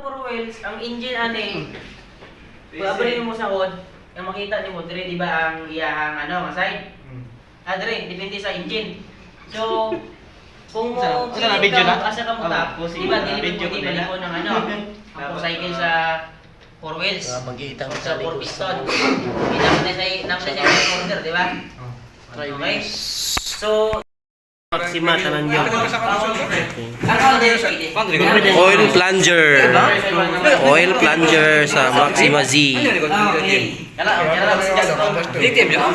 Four wheels, ang engine ani, kung abrin mo sa code, yung makita niyo mo, dire di ba ang iyahang ano, side? Dire, depende sa engine. So, kung mo silip ka, asa ka mo tapos, di ba, dili mo di balik ko ng ano, ang motorcycle sa four wheels. Sa four piston. Naman na sa corner, di ba? Okay? So, Maxima tanan yun. Oil plunger. Oil plunger sa Maxima Z. okay. Lithium yun?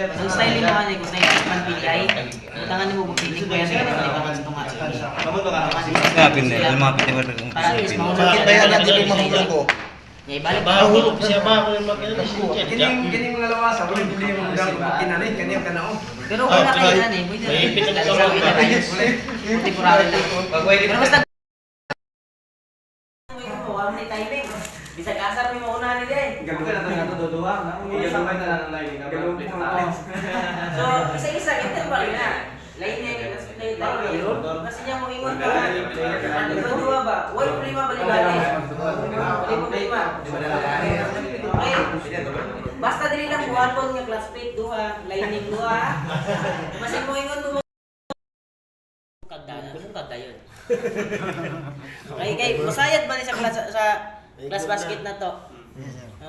Ang style mo ani ko sa man PDI. Tangan mo mo piling ko yan sa kanila sa tunga. Ngapin na, lumapit na ko. Para is mo Bakit ba yan natin yung mahulog ko? Ngay balik Bahulog siya ba ako yung makina. Kining mga lawasa, wala hindi mo daw kinanay, kanya ka na. Pero wala kayo na eh. Pwede May ipit na sa sa mga temporary lang. Pero basta bisag asar mi mo una ni din. Galugan na tayo natutuwa. Galugan na lang ang live. Galugan So, isa-isa kita balik na. Lain niya yung tayo. Kasi niya mo ingon ka. Ano dua ba? Wala problema balik-balik. Wala problema. Okay. Basta dili lang buhaton nga class plate duha, lining duha. Kasi mo ingon mo kagdayon. Okay, kay musayad ba ni sa class basket na to?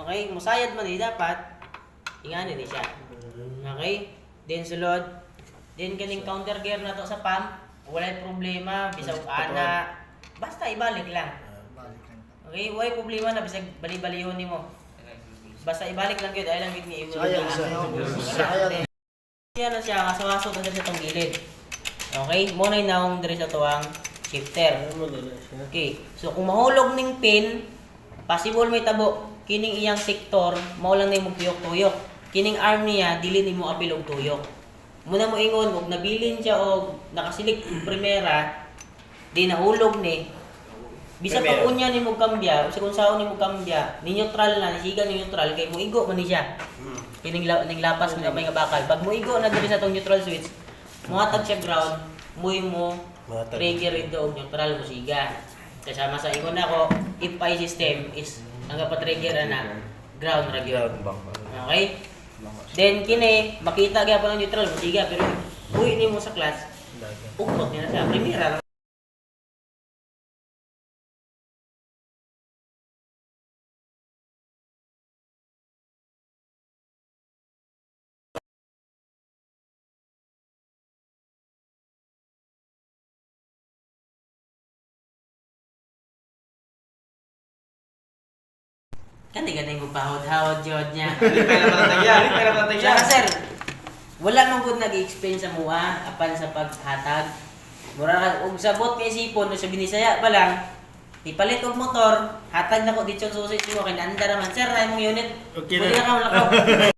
Okay, musayad man ni dapat ingani ni siya. Okay? Then sulod, then kaning counter gear na to sa pump, wala problema, bisag ana, basta ibalik lang. Okay, wala problema na bisag bali-balihon nimo. Basta ibalik lang gyud, ay lang gyud ni Sayang. Yan na siya, kasawaso na sa itong gilid. Okay, mo na inaong dire sa tuwang shifter. Okay, so kung mahulog ning pin, possible may tabo kining iyang sektor, mao lang na yung tuyok-tuyok. Kining arm niya dili nimo apil og tuyok. Muna mo ingon og nabilin siya og nakasilik primera, di nahulog ni. Bisa pag unya nimo kambya, sa kung saon nimo kambya, ni neutral na, ni siga ni neutral kay moigo man ni siya. Kining lapas nga may nga bakal. Pag moigo na diri sa tong neutral switch, muhatag siya ground, mo trigger ito og neutral mo siga. Kasama sa ingon nako, if I system is ang pa-trigger na ground ra gyud. Okay? Then kini makita gyapon ang neutral mo siga pero uwi nimo sa class. Ukot niya na siya primera. Gani mo pahod-hawad jud niya. Saka sir, wala man gud nag-explain sa mua apan sa paghatag. Mura ka og sabot kay sipon no sa Binisaya pa lang. Ipalit og motor, hatag nako dito sa susi mo kay andar man sir ay mong unit. Okay Pwede na. ka wala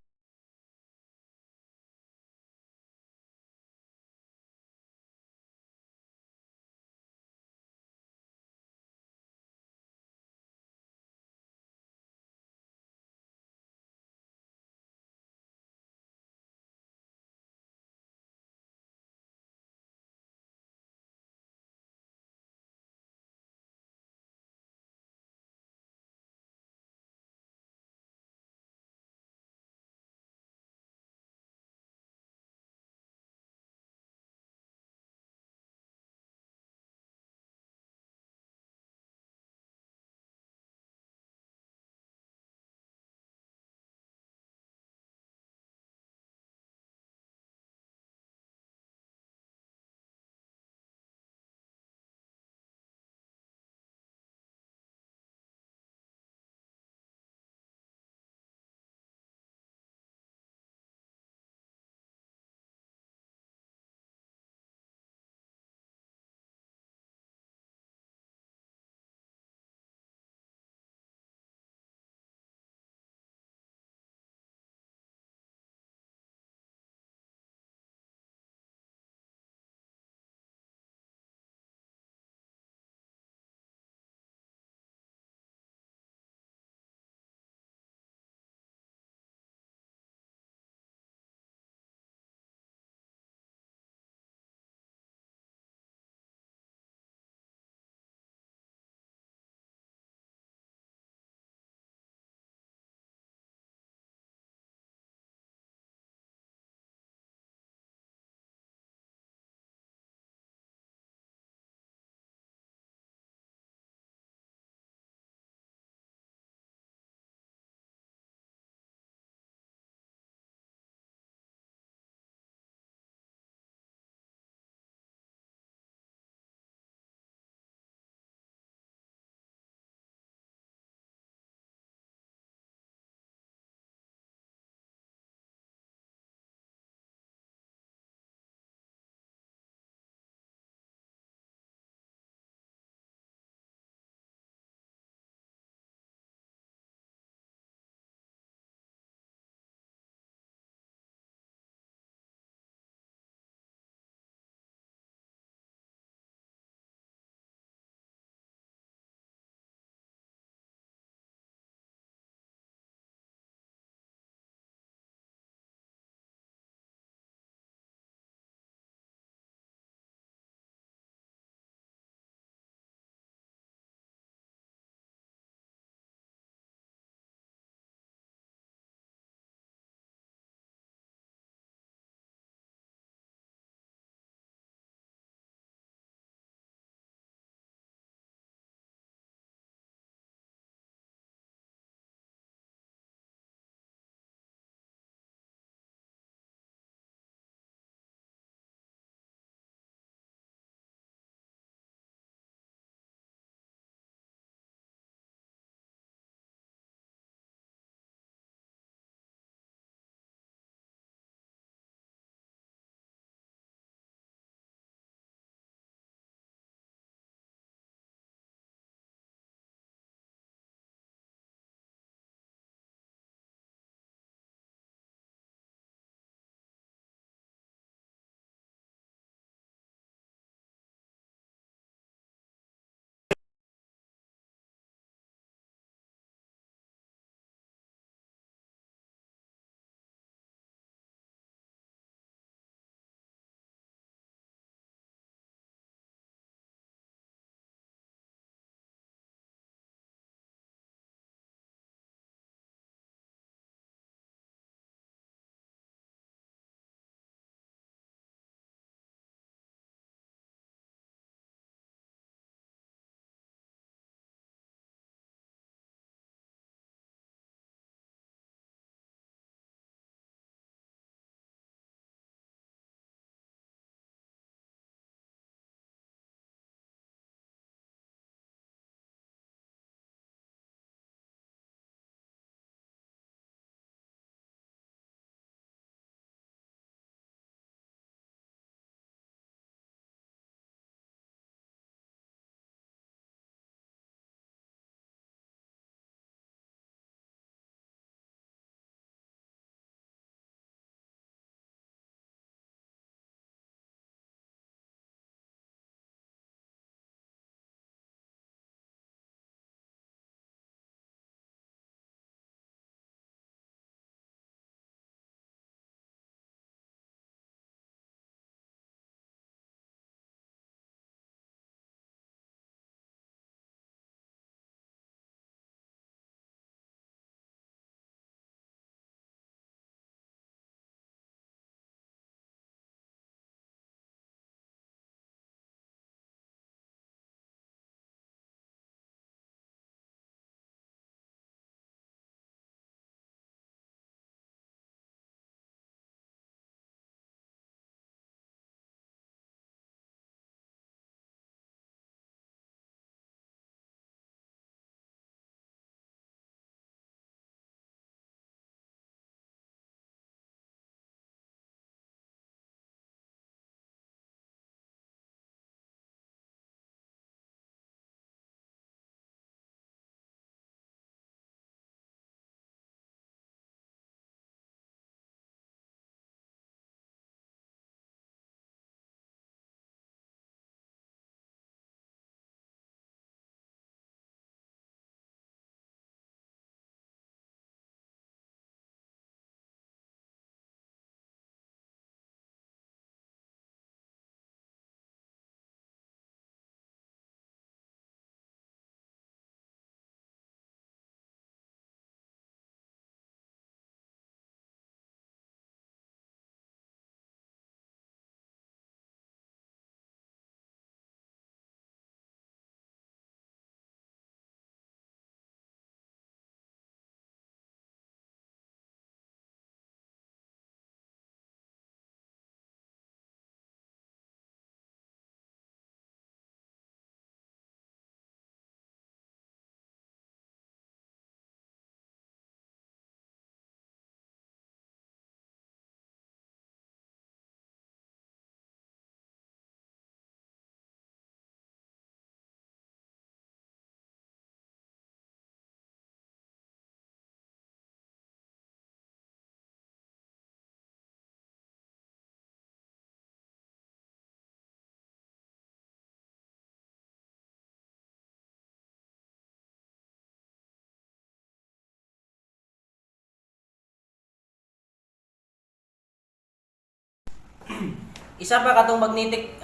Isa pa katong magnetic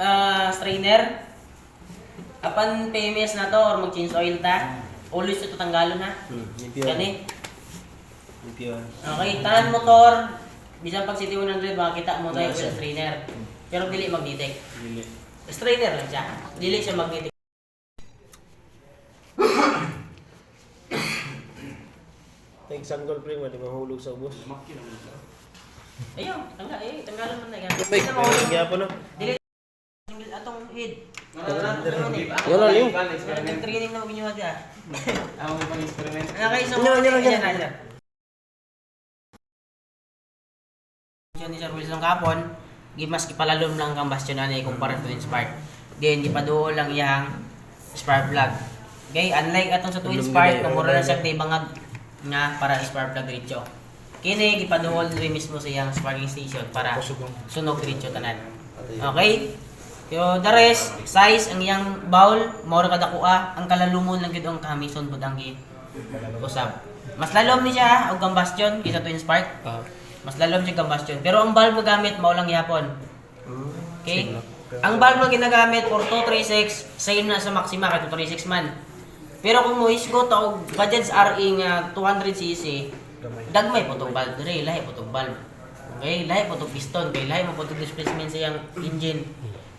strainer. Apan PMS na to or mag-change oil ta. Always ito tanggalon ha. Gani. Okay, tanan motor. Bisan pag City 100 makita mo tayo oil strainer. Pero dili magnetic. Strainer lang siya. Dili siya magnetic. Sanggol pre mo, di mahulog sa ubos. Ayun, tanggalon mo na yan. Ay, kaya po no. Dili atong head. Wala yun. Training na uminyo ka. Ako may pang-experiment. Okay, so ni Sir Wilson kapon, gimas ipalalom lang kang bastion ani kumpara to Spark. Then ipaduol lang iyang spark plug. Okay, unlike atong sa twin spark, kung mura na siya kay bangag nga para spark plug diretso. Kini gipaduol rin mismo sa iyang sparking station para sunog diretso tanan. Okay? Yo the rest, size ang iyang bowl, mao ra kada kuha, ang kalalumon lang gid ang kamison pud ang usab. Mas lalom ni siya og combustion kaysa twin spark. Mas lalom siya combustion. Pero ang valve mo gamit mao lang gyapon. Okay? Ang valve mo ginagamit for 236, same na sa Maxima kay 236 man. Pero kung mo isgo ta og Bajaj RE nga 200cc, dagmay po tong valve dire, lahi po tong valve. Okay, lahi po tong piston, kay lahi mo po tong displacement sa iyang engine.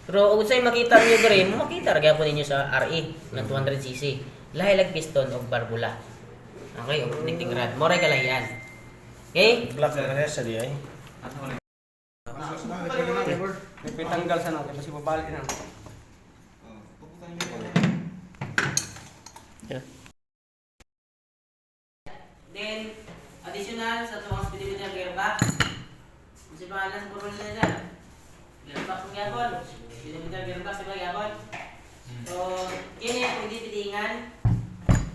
Pero kung sa'yo makita niyo dire, makita ra gyapon ninyo sa RE nga 200cc. Lahi lag piston og barbula. Okay, og tingtingrad. Mo ray kalahian. Okay? Black na rin sa di ay. May tanggal sa natin, kasi babalik na. Then, additional sa tuwang speedometer gearbox. Kasi pangalan sa puro nila dyan. Gearbox ng yapon. Speedometer gearbox, diba yapon? So, kini pwede pitingan.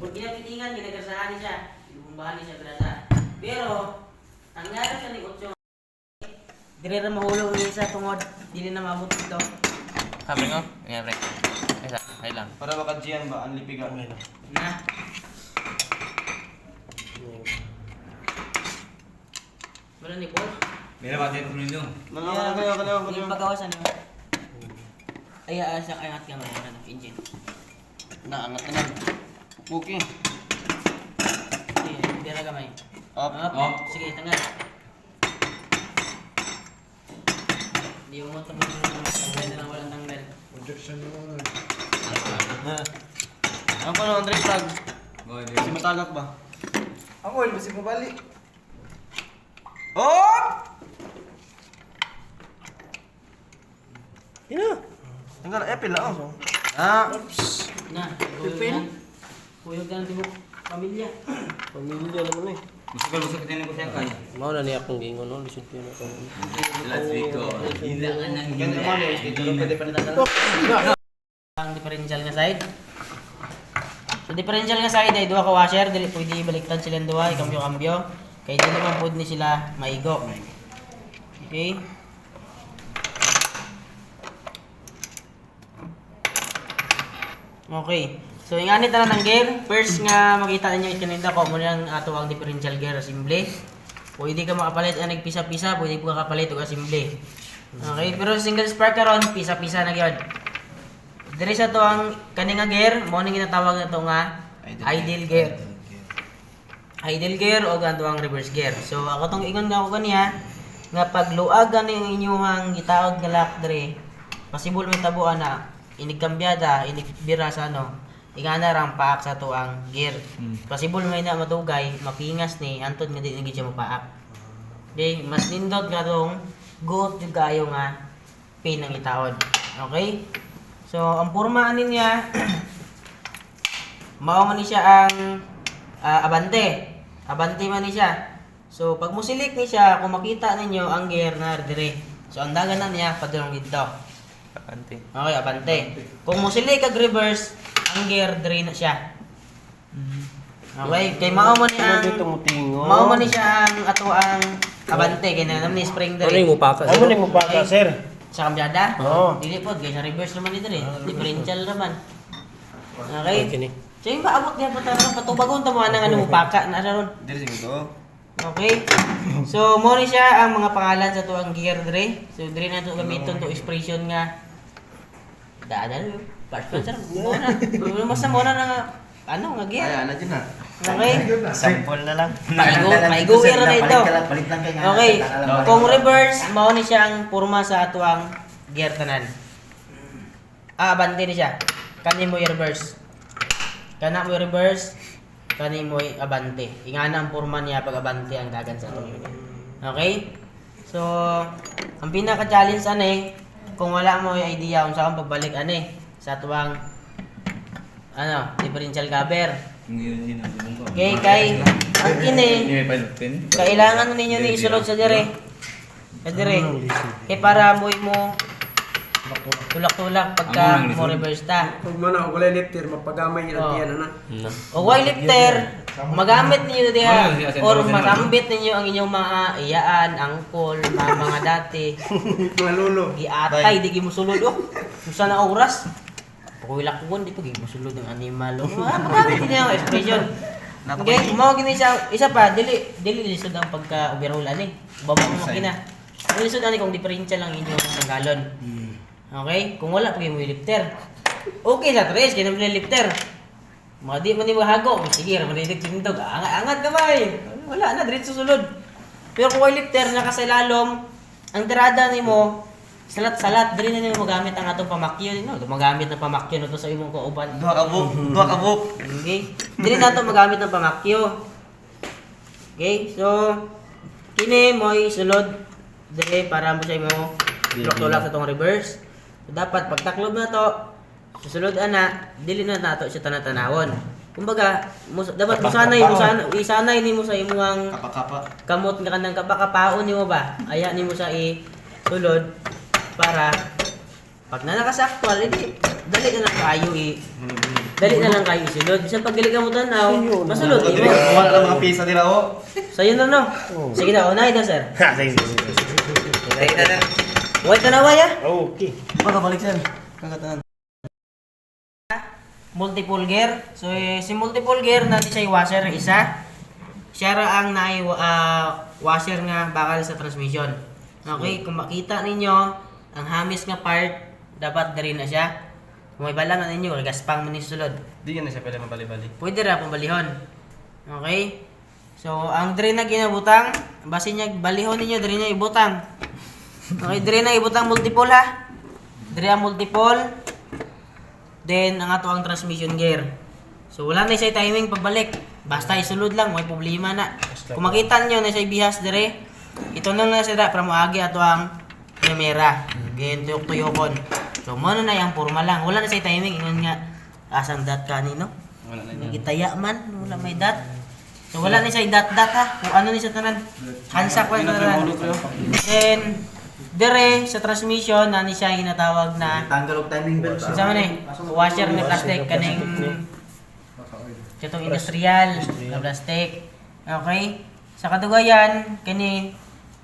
Kung pinapitingan, ginagarsahan niya. Ibumbahan niya siya grasa. Pero, ang nga sa ni Otso, dire ra mahulog ni isa tungod, dili na maabot dito. Sabi ko, yan pre. Ay lang. Para makadjian ba, ang lipigan. Na. Wala ni Paul. Mira ba din kung nyo? Yung pagawasan niyo. Ay, sa angat ka may ng engine. Naangat naman. Okay. Sige, tira ka may. Up. Sige, tanggal. Hindi mo ito tanggal na lang walang tanggal. Ang pa naman, Andre, plug. Kasi matagak ba? Ang oil, basi mabalik. Oh! Tanggal, epil na oh. Na, kuyog na ng tibok pamilya. Pamilya naman eh. Busog din ko siya kaya. Mao na niya akong gingon no, lisod ko na to. Last week ko. Hinaan ng Ang differential nga side. So differential nga side ay duha ka washer, dili pwede baliktad sila duha, ikambyo-kambyo. Kay dili naman pud ni sila maigo. Okay? Okay. So ingani tanan ng gear. First nga makita ninyo ikinida ko mo nang ato ang differential gear assembly. Pwede ka makapalit ang nagpisa-pisa, pwede ka kapalit og assembly. Okay, pero single spark karon pisa-pisa na gyud. Diri sa to ang kani nga gear, mo ning ginatawag na to nga idle gear. Idle gear o ganto ang reverse gear. So ako tong ingon nga ako kaniya nga pagluag ani ang inyong gitaod nga lock diri, possible may tabuan na inigkambyada, inigbira sa ano. Ingana rang paak sa to ang gear. Possible may na matugay, mapingas ni antod nga di na gid siya mapaak. Okay, mas nindot nga tong good jud kayo nga pin ang itaod. Okay? So, ang porma ani niya mao man ni siya ang abante. Abante man ni siya. So, pag mo select ni siya, kung makita ninyo ang gear na dire. So, ang dagan na niya padulong dito. Abante. Okay, abante. Kung mo select kag reverse, ang gear dire na siya. Okay, kay mao man ni ang Dito mo tingo. mao man ni siya ang ato ang abante kay naman ni spring dire. Ano yung upaka? Ano ni mo baka sir? Sa kambyada? Oo. Dili po, guys, sa reverse naman dito eh. Differential naman. Okay? Okay ni. So yung paabot niya po tayo, patubagon tamo anang ano paka na ron. Diri siguro to. Okay? So, mo ni siya ang mga pangalan sa tuwang gear dire. So, dire na ito gamiton to expression nga daanan yo. Part sir. Mo na. Mas mo na nga ano nga gear. Ay, dyan na. Okay? Sample na lang. Maigo era na ito. Palit lang kayo. Okay. Kung reverse, mao ni siya ang porma sa atuang gear tanan. Abante ni siya. Kani mo i-reverse. Kana mo i-reverse, kani mo abante. Ingana ang porma niya pag abante ang dagan sa ato. Okay? So, ang pinaka-challenge ani, kung wala mo yung idea kung saan pagbalik ani sa atuang differential cover. Okay, kay ang kini kailangan ninyo ni isulod sa dire. Sa dire. Kay para mo tulak-tulak pagka mo reverse ta. Huwag mo na, wala lifter, mapagamay yung atiyan na. O while lifter, magamit ninyo diha or masambit ninyo ang inyong mga iyaan, angkol, mga dati. Mga lolo. Giatay, di gi musulod Kung saan na oras? Pakuilak ko di pa gi musulod ng animal. Magamit niyo ang expression. Okay, mo gini siya isa pa dili lisod ang pagka overhaul ani. Babang makina. Lisod ani kung differential lang inyong tanggalon. Okay? Kung wala pa mo lifter. Okay sa tres, kaya naman lifter. Mga di man ni hago, sige, marinig tindog. Angat ka ba eh? Wala na, diretso sulod. Pero kung lifter nakasailalom, ang tirada nimo salat-salat, diri na nimo magamit ang atong pamakyo no. Magamit ng pamakyo no to sa imong kauban. Duha ka book. Okay? Dili na to magamit ng pamakyo. Okay? So kini mo isulod dire para mo sa imo tulak sa tong reverse. So, dapat pagtaklob na to, susunod ana, dili na nato siya tanatanawon. Kumbaga, dapat isanay nimo sa imong Kapa-kapa. kamot nga kanang kapakapaon nimo ba? Aya nimo sa isulod para pag nakasaktual, dali na lang kayo dali na lang kayo isulod. Bisan pag dili ka mo tanaw, masulod nimo. Wala na mga pisa nila oh. Sayo na no. Sige na, unay na sir. Ay na. Huwag tanawa ya. Okay. Magabalik sir. Kagatanan. Multiple gear. So si multiple gear natin siya washer isa. Siya ra ang naay washer nga bakal sa transmission. Okay, kung makita ninyo ang hamis nga part dapat diri na siya. Kung may bala na ninyo, gaspang man ni sulod. Di yan na siya pwede mabali-bali. Pwede ra pang balihon. Okay? So ang diri na ginabutang, base niya balihon ninyo diri niya ibutang. Okay, diri na ibutang multiple ha. Diri ang multiple. Then ang ato ang transmission gear. So wala na siya timing pagbalik. Basta isulod lang, may problema na. Kung makita niyo na siya bihas dire, ito na siya para moagi ato ang camera. Again, tuyok-tuyokon. So mo na yang porma lang. Wala na siya timing ingon nga asang dot kanino. Wala na niya. Gitaya man, wala may dot. So wala ni siya dot ha. Kung ano ni siya tanan. Hansak ko tanan. Then dire sa transmission na ni siya ginatawag na Tanggal og timing belt. sa man washer ni plastic kaning katong industrial na plastic. Okay? Sa kadugayan kani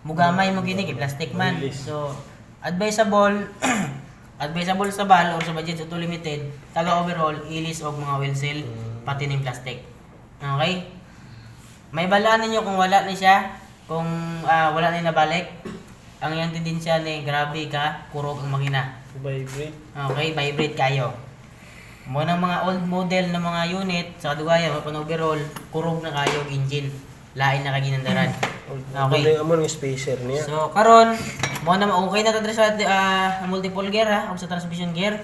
mugamay mo gini kay plastic man. So advisable advisable sa BAL or sa budget auto limited taga overhaul ilis og mga wheel seal pati ning plastic. Okay? May balaan ninyo kung wala ni siya, kung wala ni nabalik. Ang iyang tendensya ni grabe ka, kurog ang makina. Vibrate. Okay, vibrate kayo. Mo ng mga old model na mga unit sa kadugayan, pag overall, kurog na kayo ang engine. Lain na kaginandaran. Okay. Ano yung amon yung spacer niya? So karon, mo na okay na tadre sa multiple gear ha, o sa transmission gear.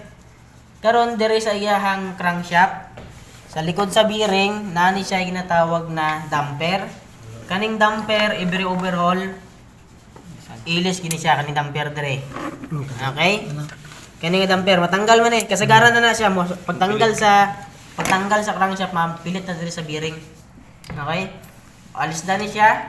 Karon diri sa iyahang crankshaft, sa likod sa bearing, nani siya ginatawag na damper. Kaning damper, every overhaul, ilis gini siya kaning damper dire. Okay? Kaning damper matanggal man kasagaran na siya mo pagtanggal sa crankshaft pilit na dire sa bearing. Okay? Alis na ni siya.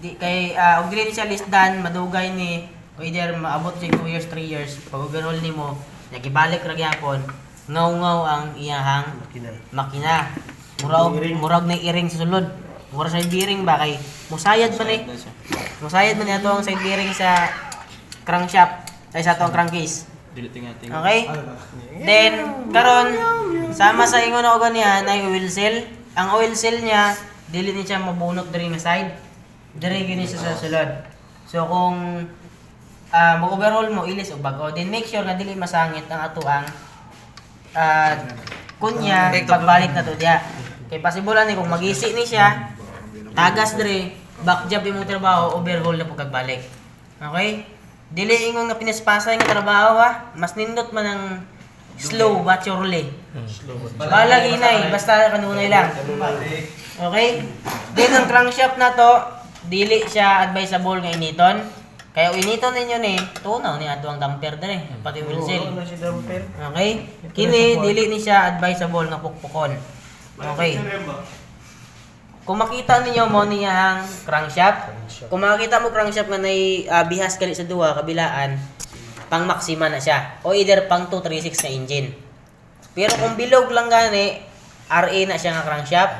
Di kay og dili ni siya lisdan madugay ni either maabot sig 2 years 3 years pag overhaul nimo nagibalik ra gyapon ngaw-ngaw ang iyahang makina. Murag na iring sa sulod. Mura sa bearing ba kay musayad pa ni. Musayad man ato ang side bearing sa crankshaft ay sa ato ang crankcase. Okay? Then karon sama sa ingon og niya na oil seal. Ang oil seal niya dili ni siya mabunot diri nga side. Dire gini sa sulod. So kung mag-overhaul mo ilis o bago, then make sure nga dili masangit ang atuang kunya pagbalik na to diya. Kay possible ni kung magisi ni siya, tagas dire, back job imong trabaho, overhaul na pagkagbalik. Okay? Dili ingon nga pinaspasay nga trabaho ha, mas nindot man ang slow but surely. Balag inay, basta kanunay lang. Okay? Then ang crankshaft na to, dili siya advisable nga initon. Kaya initon ninyo ni, tunaw ni ato ang damper dire, pati wheel seal. Ano si damper? Okay? Kini dili ni siya advisable nga pukpukon. Okay. Kung makita ninyo mo niya ang crankshaft, kung makita mo crankshaft nga nay bihas kali sa duha kabilaan, pang maxima na siya o either pang 236 na engine. Pero kung bilog lang gani, RA na siya nga crankshaft.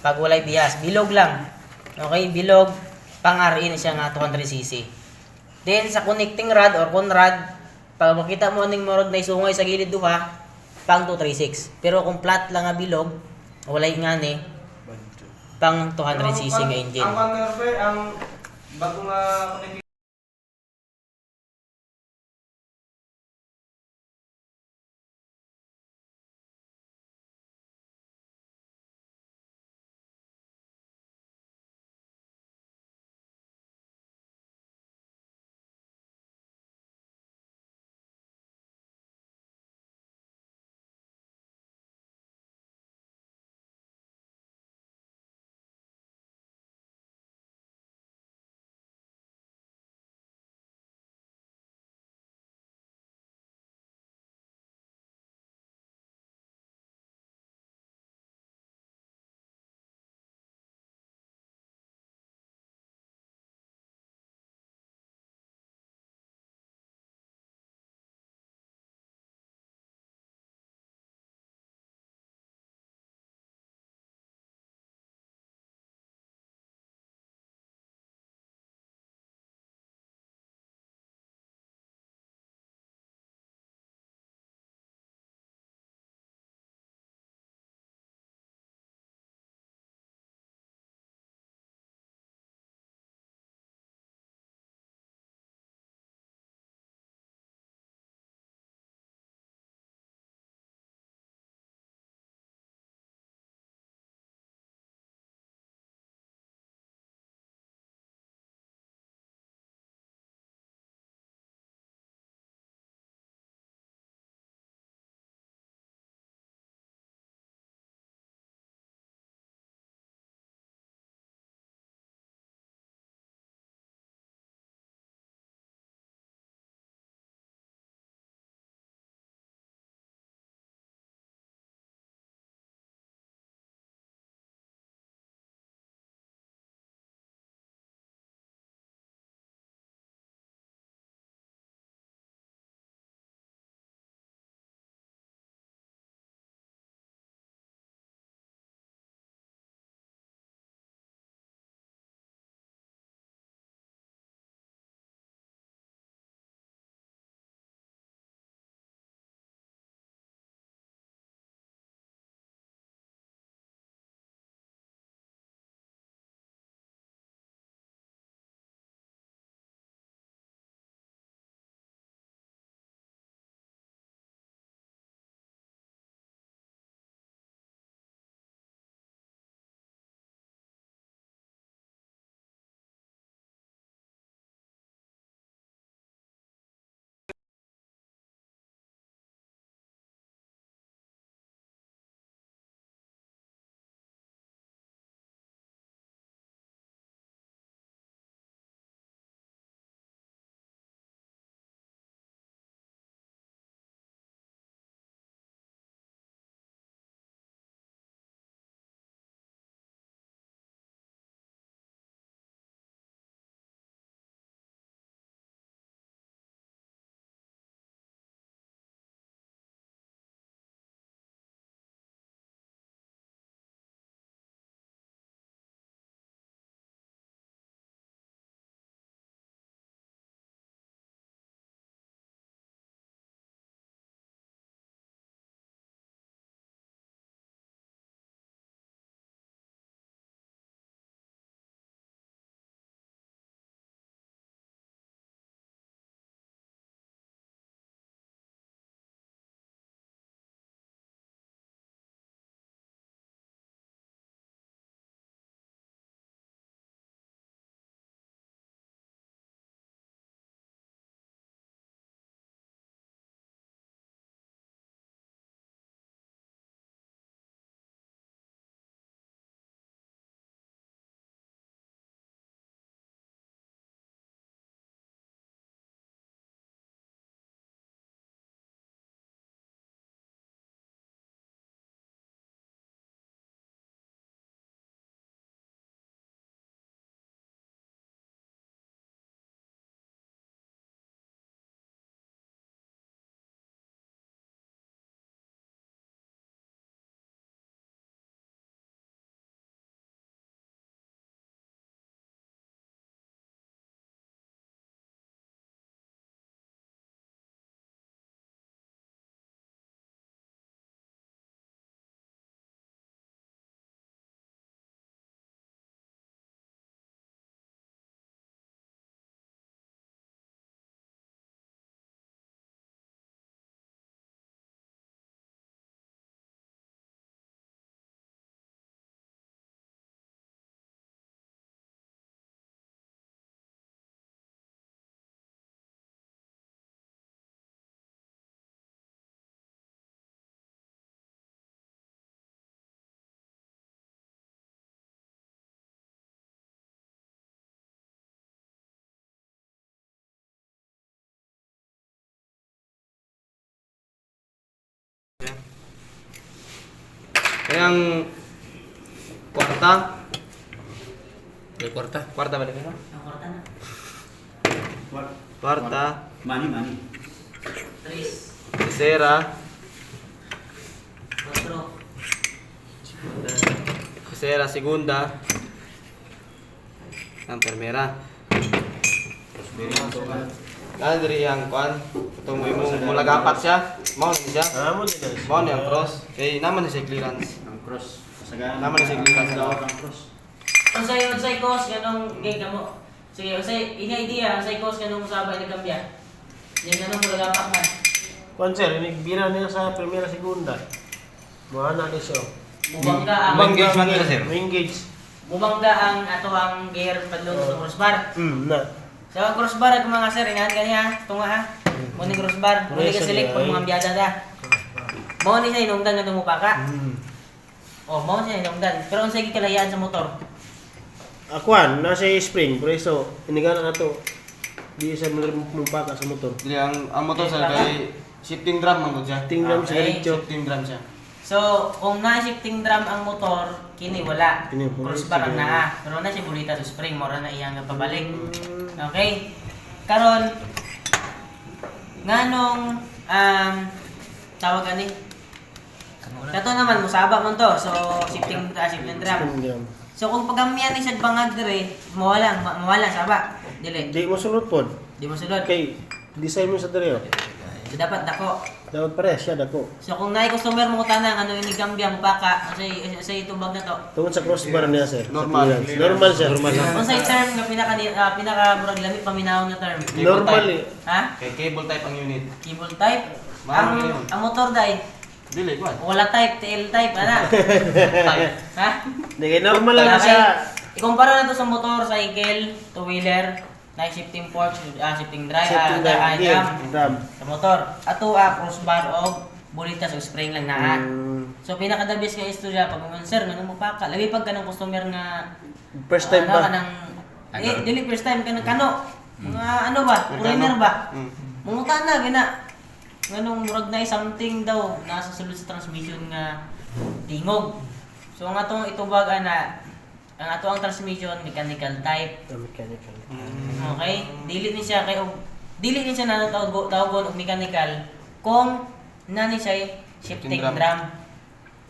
Pag walay bihas, bilog lang. Okay, bilog pang RA na siya nga 200cc. Then sa connecting rod or conrod, pag makita mo aning morod na isungay sa gilid duha, pang 236. Pero kung flat lang nga bilog, walay ngani, pang 200cc nga engine. ang bago nga Yang kwarta. May kwarta. Kwarta ba dito? Ang kwarta na. Kwarta. Money. Tres. Tercera. Cuatro. Tercera, segunda. Ang primera. Ano diri yang kuan? Itong mulagapat siya. Mao ni siya. Amo din na. Mao ni ang cross. Kay naman ni siya clearance. Ang cross. Kasagaran. Naman ni siya clearance daw. Ang cross. Unsay cost kanong gay kamo. Sige, unsay idea unsay cost kanong sabay ni kambya. Yan kanong mula dapat man. Kwan sir, bira niya sa primera segunda. Muana ni siya. Mubangga ang Engage man nila, sir. Engage. mubangga ang ato ang gear padlong sa crossbar. Na. So ang crossbar ang mga sir ingat kaniya tunga ha. Mo ni crossbar, mo ni ka select pag mga biyada da. Mo ni sa inungdan nga tumupaka. Oh, mo siya inungdan. Pero unsay gikalayaan sa motor? Akuan, nasa spring, preso, inigana na to. Di sa mupaka sa motor. Dili ang motor sa kay shifting drum man gud siya. Tingnan sa Okay. diretso. Shifting drum siya. So, kung na-shifting drum ang motor, kini wala. Kini wala. Crossbar ang naa. Pero na siya bulita sa spring, mora na iyang pabalik. Okay? Karon nganong tawag ani? Kato naman musaba man to. So, shifting drum. Tingnan. So, kung pagamian ni sa bangag dire, mawala saba. Dili. Di mo sulod pod. Di mo sulod. Kay design mo sa dere. So, dapat dako. Dapat pare siya dako. So, kung naay customer mo tanang ano yung gambia mo paka, sa itong bag na to. Tungod sa crossbar niya sir. Normal. Normal sir. Kung sa term nga pinaka murag lamit paminaw nga term. Normal eh. Ha? Kay cable type ang unit. Cable type. Ma'am, yun. Ang motor dai Dili kuan. wala type, TL type ana. Type. Ha? Di kay normal lang Okay. siya. Ikumpara na to sa motor, cycle, two-wheeler, na shifting forks, shifting drive, Shifting drive, drum, drum. sa motor. Ato crossbar o bulitas o spring lang na. So pinaka the best nga istorya pag mo sir ngano mo paka, labi pag kanang customer nga First time ano, ba? kanang dili first time kanang kano. Mga ano ba? Foreigner ba? Mungutan na gina. Nganong murag na something daw nasa sulod sa transmission nga tingog. So ang atong itubag ana ang ato ang transmission mechanical type. Mechanical. Okay? Dili ni siya dili ni siya tawgon og mechanical kung nani siya shifting Drum. drum.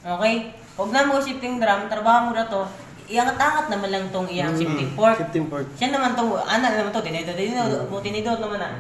Okay? Kung na mo shifting drum, trabaho mo na to, iangat-angat naman lang tong iyang shifting fork. Shifting port. Siya naman to, naman to, tinidot naman na.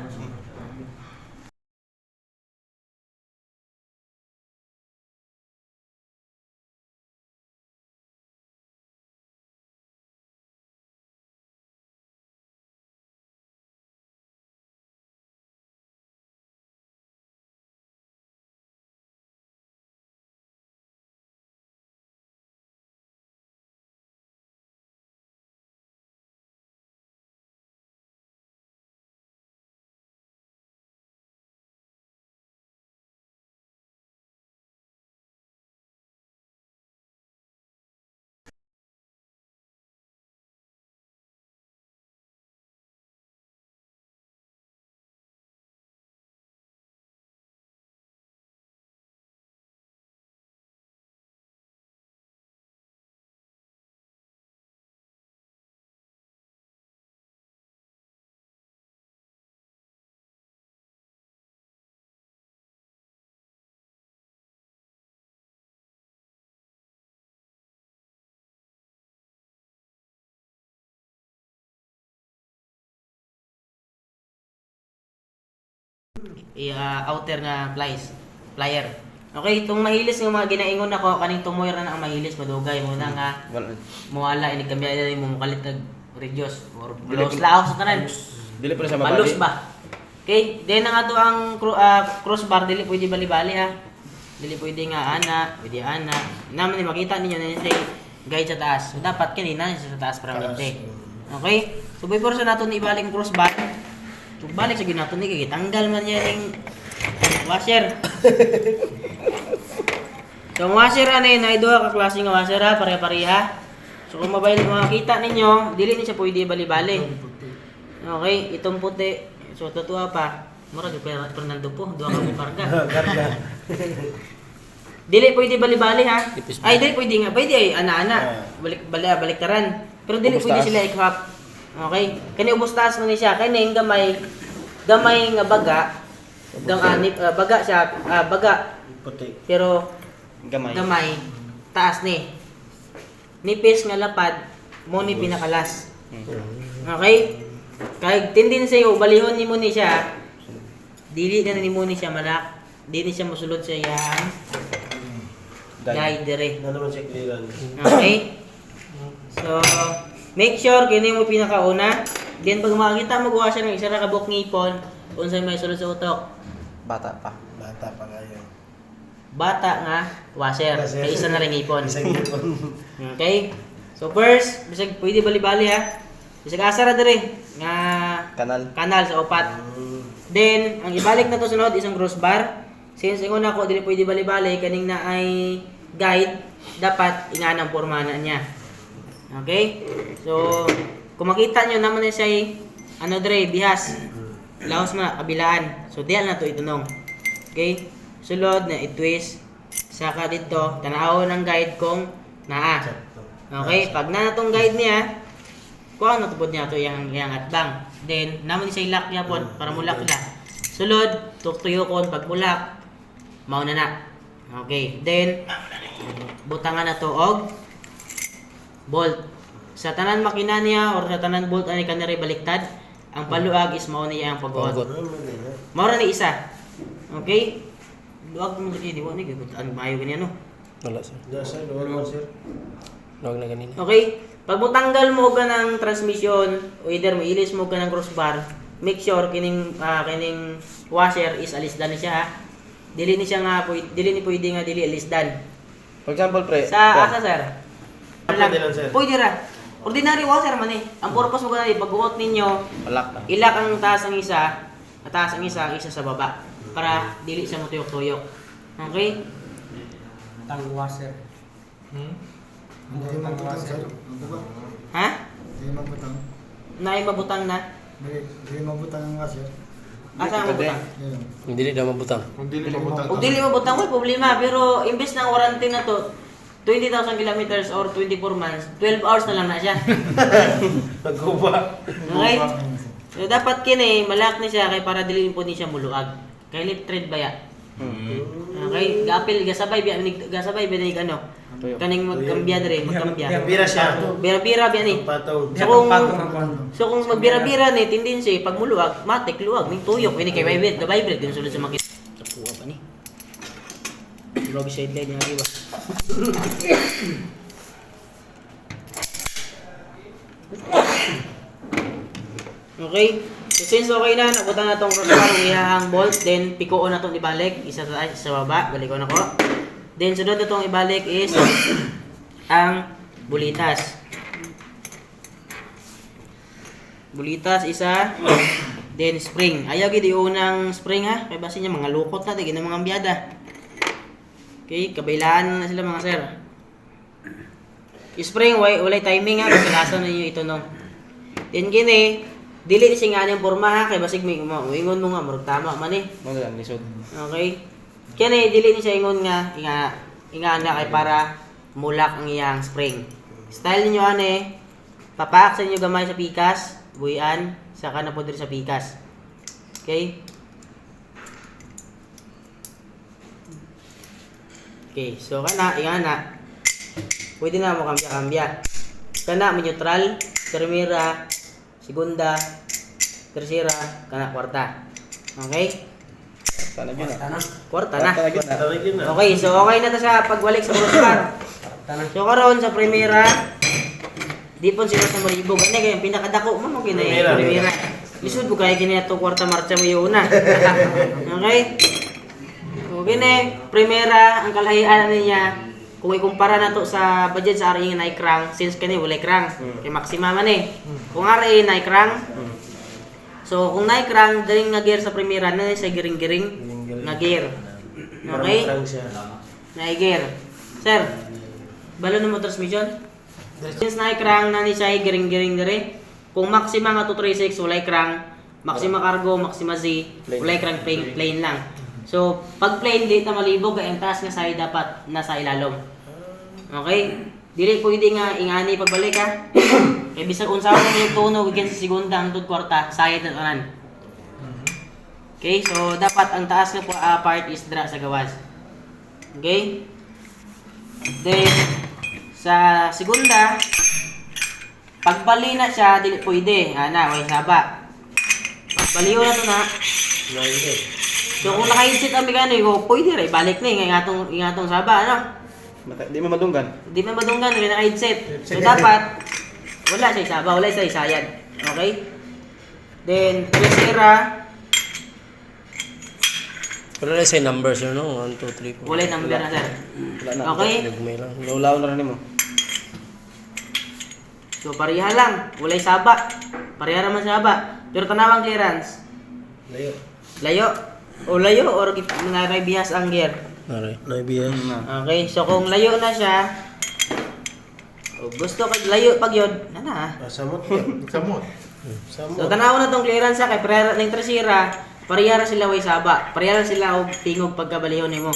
Outer nga plier. Okay, itong mahilis nga mga ginaingon ako kaning tumoy ra na ang mahilis madugay mo na nga muwala ini kambiya na mo mukalit nag reduce or blows laos sa tanan. Dili pa sa Palos ba? Okay, then ang ato ang crossbar dili pwede bali-bali ha. Dili pwede nga pwede ana. Naman ni makita ninyo na say guide sa taas. So dapat kanina sa taas para mente. Okay? So before sa nato ni ibalik ang crossbar, so balik sa ginato ni kay tanggal man niya ning washer. So ang washer ani na duha ka klase nga washer ha, pare-pareha. So kung mabayad makita ninyo, dili ni siya pwede bali-bali. Okay, itong puti. So totoo pa. Mura gyud pero Fernando po, duha ka mo karga. Karga. Dili pwede bali-bali ha. Ipis Ay dili pwede nga, pwede ay ana-ana. Baliktaran. Pero dili Ubos pwede taas. sila ikhap. Okay? Kani ubos taas man ni siya. Kani gamay nga baga. Baga siya, baga Puti. pero Gamay. gamay taas ni. Nipis nga lapad mo ni pinakalas. Okay? Kay tendency o balihon nimo ni siya. Dili na nimo ni siya malak. Dili siya mosulod sa iyang guide dire. Na naman siya clearance. Okay? So, make sure kini mo pinakauna. Then pag makakita mo gawa siya ng isa ra ka buhok ngipon, unsay may sulod sa utok. Bata pa. Bata pa kayo. Bata nga washer, kay isa na ring ngipon. Isang ipon. Okay? So first, bisag pwede bali-bali ha. Bisag asa ra dire nga Kanal. sa upat. Then, ang ibalik na to sunod isang crossbar. Since ingon ako dili pwede bali-bali kaning na ay guide, dapat inganang porma na niya. Okay? So, kung makita nyo naman na siya ano dire, bihas. Laos na, kabilaan. So, diyan na to itunong. Okay? Sulod na i-twist. Saka dito, tanaw ng guide kung naa. Okay? Pag na natong guide niya, kung ano tupod niya to yung atbang. Then, naman siya ilak niya po para mulak ila. Sulod, tuktuyokon pag mulak, mauna na. Okay. Then, butangan na to og bolt. Sa tanan makina niya or sa tanan bolt ani kanire baliktad, ang paluag is mao niya ang pag-uot. Mao ra ni isa. Okay? Luag mo lagi di wa ni gud ang maayo ganyan no. Wala sir. Dasa, luwag sir. Huwag na ganina. Okay? Pag mo tanggal mo ka ng transmission o either mo ilis mo ka ng crossbar, make sure kining washer is alisdan ni siya ha. Dili ni siya nga dili ni pwede nga dili alisdan. For example, pre. Sa asa sir? Pwede lang, sir. Pwede ra. Ordinary washer man eh. Ang purpose mo ganun pag-uot ninyo, Malak na. ilak ang taas ang isa sa baba para dili siya mo tuyok-tuyok. Okay? Tang washer. Hindi mabutang sir. Ha? Hindi mabutang. Naay mabutang na. Hindi mabutang ang washer. Asa ang mabutang? Yun. Hindi daw mabutang. Kung dili mabutang wala problema, pero imbes ng warranty na to 20,000 kilometers or 24 months, 12 hours na lang na siya. Nagkuba. Okay? So, dapat kini malak ni siya kay para dili po ni siya muluag. Kay lip thread ba ya? Okay? Gapil gasabay biya ni ano. Kaning magkambya dire, magkambya. Bira siya. Bira-bira biya ni. Patong. So kung magbira-bira ni tendency pag muluag, matik luwag ning tuyok ini kay vibrate din sulod sa makina. Tapuha pa ni. Log side light niya diba? Okay. So since okay na, nabutan na tong crossbar, ihahang bolt, then pikuon na tong ibalik, isa sa baba, balikon ako. Then sunod na tong ibalik is ang bulitas. Bulitas isa, then spring. Ayaw gid unang spring ha, kay basi niya mga lukot na tigin mga ambiyada. Okay, kabailaan na sila mga sir. Spring walay timing ha, kasi lason ninyo ito no. Then gini, dili ni singa ang porma ha, kay basig may ingon mo nga murag tama man eh. Ano lang, lisod. Okay? Kani dili ni siya ingon nga inga na kay para mulak ang iyang spring. Style ninyo ane, papaak sa inyo gamay sa pikas, buhian, saka na po diri sa pikas. Okay? Okay, so kana inga na. Pwede na mo kambya-kambya. Kana mo neutral, primera, segunda, tercera, kana kwarta. Okay? Sana yun ah. Kwarta na. Sana yun ah. Tawagin na. Okay, so okay na to sa pagbalik sa crossbar. So karon sa primera, di po sila sa maribog. Ano kaya yung pinakadako mo mo kinay Primera. primera. Lisod po kaya kini ato kwarta marcha mo yun na. Okay? So kini primera ang kalahian niya kung ikumpara na to sa budget sa RE na ikrang since kani wala ikrang kay maxima man eh. Kung RE na ikrang so kung na ikrang daling nga gear sa primera na sa giring-giring nga gear. Okay? Marang siya. Na-gear. Sir, balo na mo transmission? Since na-crank na ni siya giring-giring dire, kung maxima nga 236 walay crank, maxima cargo, maxima Z, walay crank plain lang. So, pag plain date na malibog, ang taas nga side dapat nasa ilalom. Okay? Dili pwede nga ingani pagbalik ha. Kaya bisag unsa mo yung tunog again sa segunda hangtod kwarta, side na tanan. Okay, so dapat ang taas nga part is dra sa gawas. Okay? Then, sa segunda, pagbali na siya, dili pwede. Ana, way saba. Baliw na to na. So kung naka-headset ang mekaniko, pwede rin, balik na yung ingatong saba, ano? Di mo madunggan. Hindi man madunggan, kaya naka-headset. So dapat, wala siya isaba, wala siya isayad. Okay? Then, tercera, Wala na sa numbers yun, no? 1, 2, 3, 4. wala yung number na sir. Wala na. Okay? Nagmay lang. Lulaw na rin mo. So pareha lang, wala yung saba. Pareha naman saba. Pero tanawang clearance. Layo. Layo. O layo, or nangaray bihas ang gear. Aray. Naibiyas. Okay, so kung layo na siya, o gusto kag layo pag yun, na. Samot. Samot. So Samot. tanaw na tong clearance sa kay pareha ng trasira, pareha ra sila way saba. Pareha ra sila og tingog pagkabalihon nimo.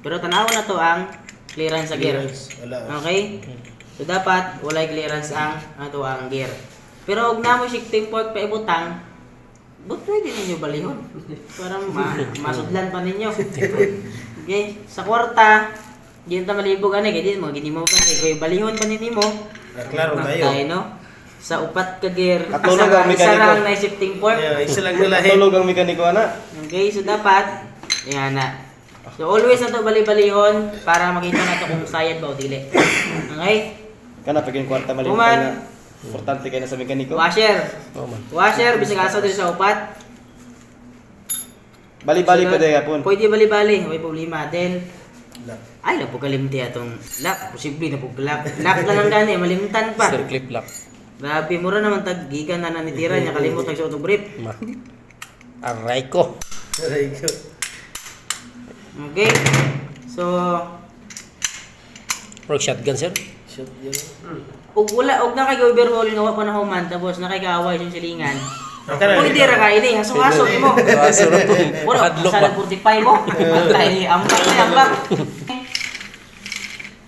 Pero tanaw na to ang clearance sa gear. Wala. Okay? So dapat walay clearance ang ato ang gear. Pero og namo shifting fork pa ibutang, but pwede ninyo balihon. Para masudlan pa ninyo. Okay, sa kwarta, di ta malibog ani kay di mo gini mo kasi kay balihon pa ninyo. Klaro tayo. Tayo no. Sa upat ka gear, Katulog ang isa mekaniko. lang na shifting fork. Yeah, isa lang nalahin. Tulog ang mekaniko ana. Okay, so dapat ayan na. So always na to bali-balihon para makita nato kung sayad ba o dili. Okay? Kana pagin kwarta mali Kuman. na. Importante kay na sa mekaniko. Washer. Oh, man. Washer bisag asa diri sa upat. Bali-bali Sunod, pa day hapon. Pwede bali-bali, may problema. Then, Lock. ay, napukalimti atong lock. Posible na lock. Lock na lang gani, malimtan pa. Sir clip lock. Grabe, mura naman gikan na nanitira niya, kalimot ang sa autogrip. Ma. Aray ko. Aray ko. Okay? So, Rock shotgun, sir. Shoot yun. ug na kay overhaul nga wa pa na human, tapos na kay kaaway yung silingan. Pwede ra kay ini, hasong-hasong mo. Kaso na po. Wala, Hadlock sa ba? 45 mo. Antay, ambak.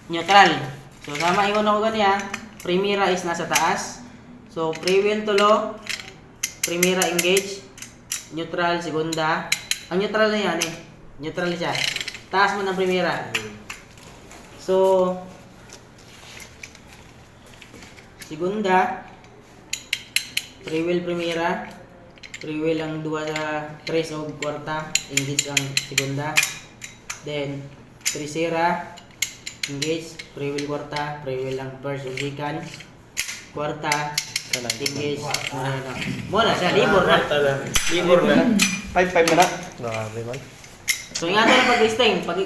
Neutral. So, sama ingon ako ganiya. Primera is nasa taas. So, pre-wheel to low. Primera engage. Neutral, segunda. Ang neutral na yan eh. Neutral siya. Taas mo ng primera. So, segunda. Pre-wheel primera. Pre-wheel ang duwa sa tres o kwarta. Engage ang segunda. Then, tercera. Engage. Pre-wheel kwarta. Pre-wheel ang first o gikan. Kwarta. Engage. Muna siya. Libor na. Libor na. 5-5 na na. Grabe man. So, ingatan na pag-listing. Pag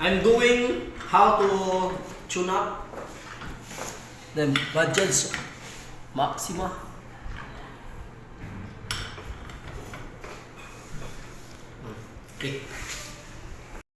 I'm doing how to tune up the budgets Maxima. Okay.